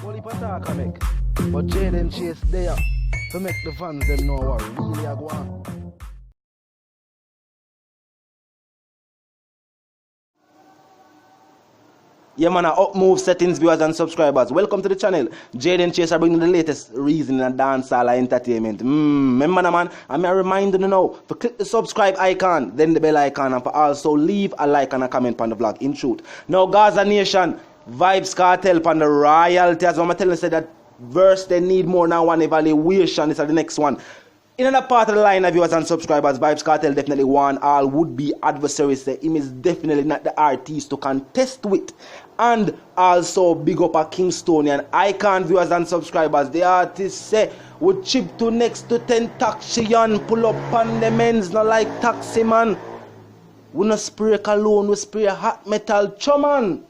Only attack I make. But Jaden Chase there to make the fans them know what really I go on. Yeah man, up move settings, viewers and subscribers. Welcome to the channel. Jaden Chase are bringing the latest reason in dancehall entertainment. Remember man, I'm reminding you now to click the subscribe icon, then the bell icon, and for also leave a like and a comment on the vlog. In truth. Now Gaza Nation, Vybz Kartel on the royalty. As I'm telling you, say that verse they need more than one evaluation. This is the next one. In another part of the line of viewers and subscribers, Vybz Kartel definitely warn all would-be adversaries that him is definitely not the artist to contest with. And also big up a Kingstonian icon viewers and subscribers. The artist say would chip to next to 10 taxian, pull up on the men's not like taxi man. We no spray cologne, we spray hot metal chuman.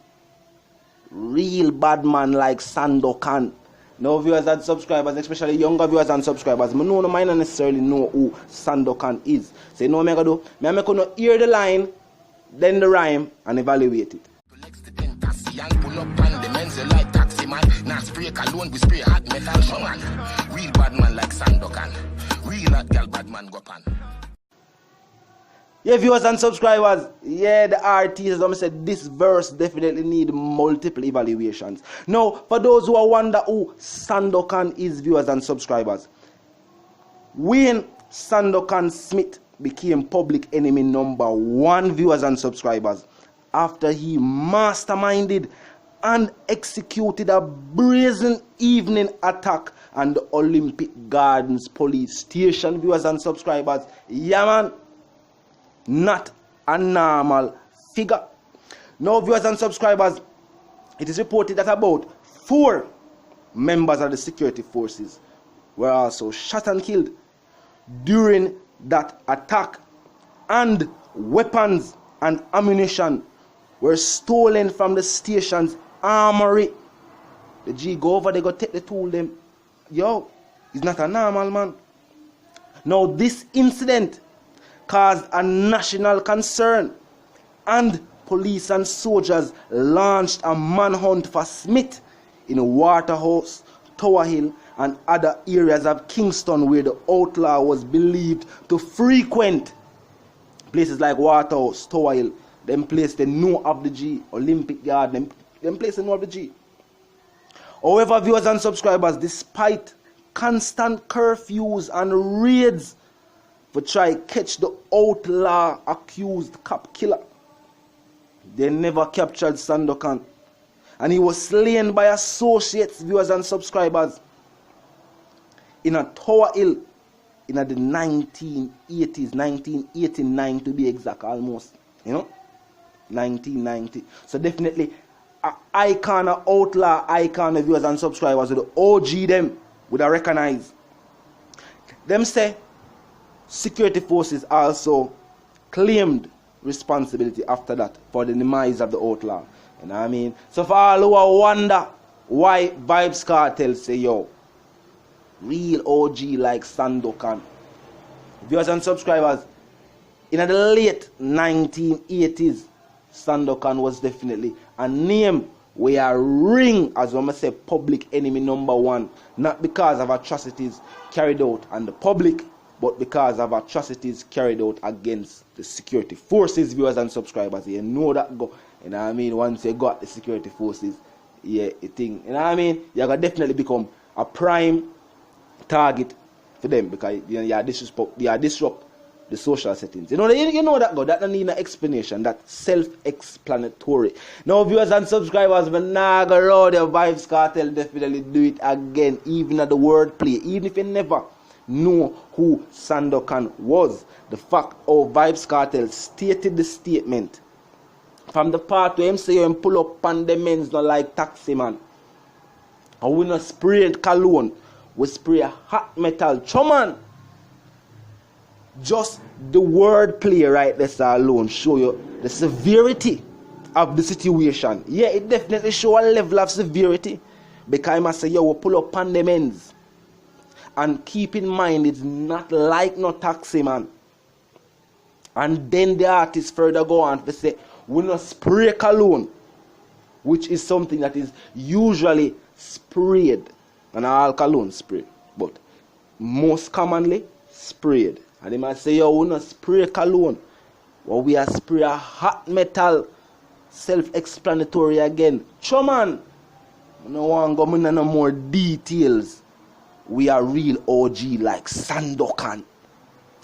Real bad man like Sandokan. Now viewers and subscribers, especially younger viewers and subscribers, I know no might not necessarily know who Sandokan is. So you know what I'm going to do? I'm going to hear the line, then the rhyme, and evaluate it. Pull up on the men's like taxi man. Now spray cologne, we spray hot metal showman. Real bad man like Sandokan. Real hot girl bad man go pan. Yeah, viewers and subscribers, yeah, the artists, as I said, this verse definitely need multiple evaluations. Now, for those who wonder who Sandokan is, viewers and subscribers, when Sandokan Smith became public enemy number 1, viewers and subscribers, after he masterminded and executed a brazen evening attack on the Olympic Gardens police station, viewers and subscribers, yeah man, not a normal figure. Now viewers and subscribers, it is reported that about 4 members of the security forces were also shot and killed during that attack, and weapons and ammunition were stolen from the station's armory. The G go over, they go take the tool them. Yo, he's not a normal man. Now this incident caused a national concern, and police and soldiers launched a manhunt for Smith in Waterhouse, Tower Hill, and other areas of Kingston where the outlaw was believed to frequent. Places like Waterhouse, Tower Hill, them place they know of the G, Olympic Yard, them place they know of the G. However, viewers and subscribers, despite constant curfews and raids for try catch the outlaw accused cop killer, they never captured Sandokan, and he was slain by associates, viewers and subscribers, in a Tower Hill in the 1980s, 1989 to be exact, almost, 1990. So definitely an icon, an outlaw icon of viewers and subscribers with the OG them would have recognized. Them say security forces also claimed responsibility after that for the demise of the outlaw. You know what I mean? So for all who wonder why Vybz Kartel say, yo, real OG like Sandokan, viewers and subscribers, in the late 1980s, Sandokan was definitely a name where ring, as I say, public enemy number 1, not because of atrocities carried out on the public, but because of atrocities carried out against the security forces, viewers and subscribers. You know that go. You know what I mean? Once you got the security forces, yeah, you think, you know what I mean? You're gonna definitely become a prime target for them, because you disrupt the social settings. You know that go. That don't need an explanation. That's self-explanatory. Now, viewers and subscribers, when nah go round the Vybz Kartel definitely do it again, even at the wordplay, even if you never know who Sandokan was. The fact of Vybz Kartel stated the statement from the part where him say him pull up on the men's not like taxi man, and we not spray cologne, we spray hot metal chuman. Just the wordplay right there alone show you the severity of the situation. Yeah, it definitely show a level of severity, because I must say, yo, we pull up on the men's. And keep in mind, it's not like no taxi man. And then the artist further go on to say, we not spray cologne, which is something that is usually sprayed. And all cologne spray. But most commonly, sprayed. And they might say, yo, we not spray cologne. Well, we are spray a hot metal. Self-explanatory again. Choman. No one go into no more details. We are real OG like Sandokan.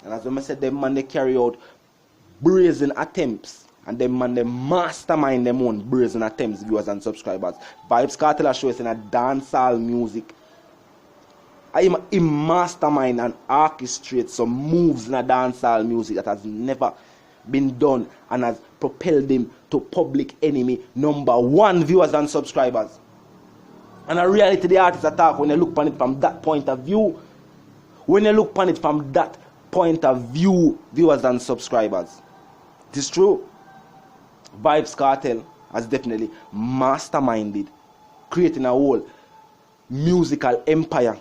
And as I said, them man they carry out brazen attempts. And them man they mastermind them own brazen attempts, viewers and subscribers. Vybz Kartel show us in a dancehall music. I am mastermind and orchestrate some moves in a dancehall music that has never been done and has propelled him to public enemy #1, viewers and subscribers. And a reality the artist attack when you look upon it from that point of view. When you look upon it from that point of view, viewers and subscribers. It is true. Vybz Kartel has definitely masterminded creating a whole musical empire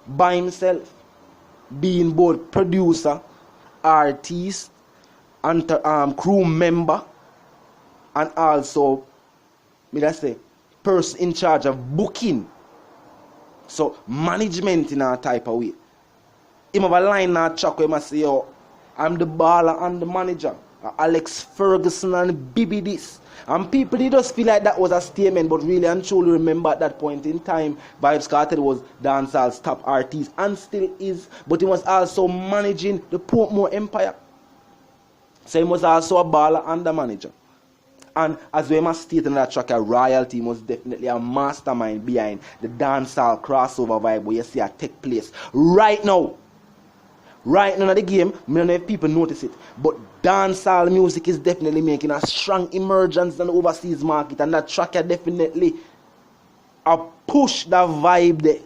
by himself, being both producer, artist, and crew member, and also, person in charge of booking. So management in a type of way. Him have a line in a track where he must say, yo, I'm the baller and the manager. Alex Ferguson and Bibi this. And people, they just feel like that was a statement, but really and truly remember at that point in time, Vybz Kartel was dancehall's top artist and still is, but he was also managing the Portmore Empire. So he was also a baller and a manager. And as we must state in that track, a royalty was definitely a mastermind behind the dancehall crossover vibe where you see it take place right now. Right now in the game, I don't know if people notice it, but dancehall music is definitely making a strong emergence in the overseas market, and that track is definitely a push that vibe there.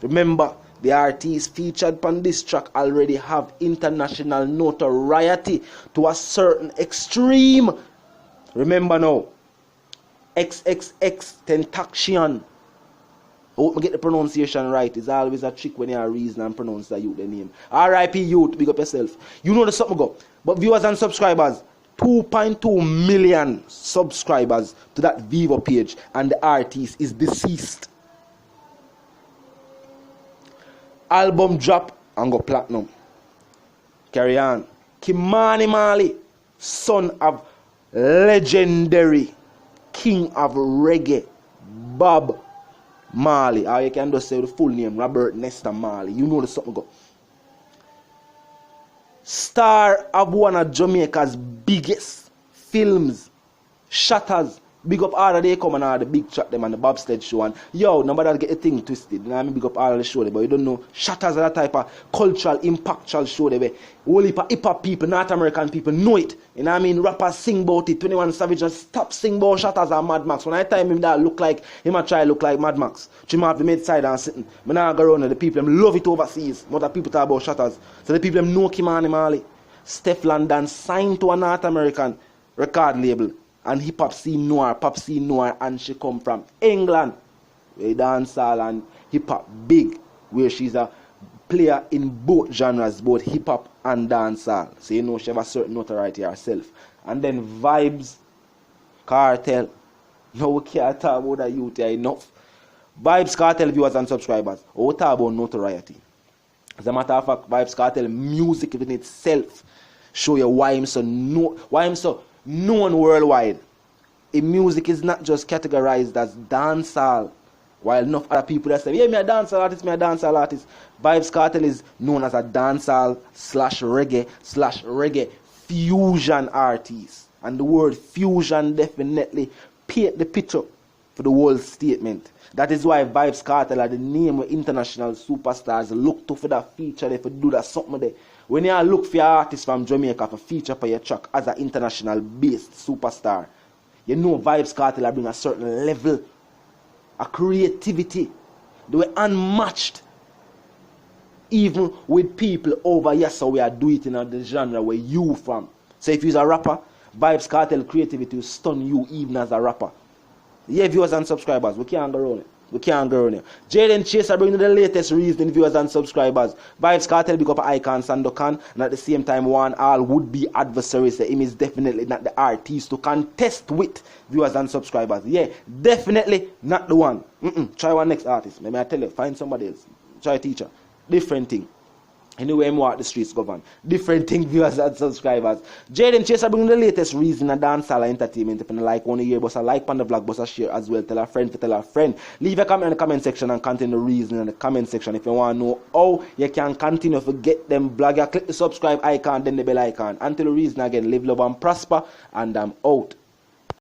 Remember, the artists featured on this track already have international notoriety to a certain extreme. Remember now, XXX Tentacion. I hope I get the pronunciation right. It's always a trick when you are reason and pronounce the youth the name. R.I.P. youth, big up yourself. You know the something go. But viewers and subscribers, 2.2 million subscribers to that Vivo page, and the artist is deceased. Album drop and go platinum. Carry on. Kimani Marley, son of legendary king of reggae, Bob Marley. Or you can just say the full name, Robert Nesta Marley. You know the something go. Star of one of Jamaica's biggest films, Shutters. Big up all of they come and all the big chat them and the bobsled show, and yo, nobody get a thing twisted. You know what I mean? Big up all of the show there, but you don't know Shutters are that type of cultural, impactful show there. Whole heap of hip-hop people, North American people know it. You know what I mean? Rappers sing about it. 21 Savage just stop sing about Shutters and Mad Max. When I tell him that look like, he might try look like Mad Max. Him have the mid side and sitting. But now I go around and the people them love it overseas. More than people talk about Shutters. So the people them know Kimani Marley. Steph London signed to a North American record label. And hip-hop scene noir, pop scene noir, and she come from England, where dancehall and hip-hop big, where she's a player in both genres, both hip-hop and dancehall. So you know she have a certain notoriety herself. And then Vybz Kartel. No, we can't talk about the youth here enough. Vybz Kartel viewers and subscribers, we talk about notoriety. As a matter of fact, Vybz Kartel music in itself show you why I'm so known worldwide. In music is not just categorized as dancehall, while enough other people that say, yeah, me a dancehall artist, me a dancehall artist. Vybz Kartel is known as a dancehall / reggae fusion artist. And the word fusion definitely paint the picture for the whole statement. That is why Vybz Kartel are the name of international superstars look to for that feature, they for do that something there. When you look for your artist from Jamaica for feature for your track as an international based superstar, you know Vybz Kartel bring a certain level of creativity. They were unmatched even with people over here, so we are doing it in the genre where you from. So if you're a rapper, Vybz Kartel creativity will stun you even as a rapper. Yeah, viewers and subscribers, we can't go around it. We can't go on here. Jaden Chaser bringing the latest reasoning, viewers and subscribers. Vybz Kartel big up Icon Sandokan, and at the same time one all would be adversaries. Him is definitely not the artist to contest with, viewers and subscribers. Yeah, definitely not the one. Try one next artist. Maybe I tell you, find somebody else. Try a teacher. Different thing. Anyway, more at the streets govern. Different thing, viewers and subscribers. Jaden Chaser bringing the latest reason and dancehall entertainment. If you like one year, but a like on the vlog, but a share as well. Tell a friend to tell a friend. Leave a comment in the comment section and continue the reason in the comment section. If you want to know how you can continue to get them vlog, click the subscribe icon, then the bell icon. Until the reason again, live, love and prosper. And I'm out.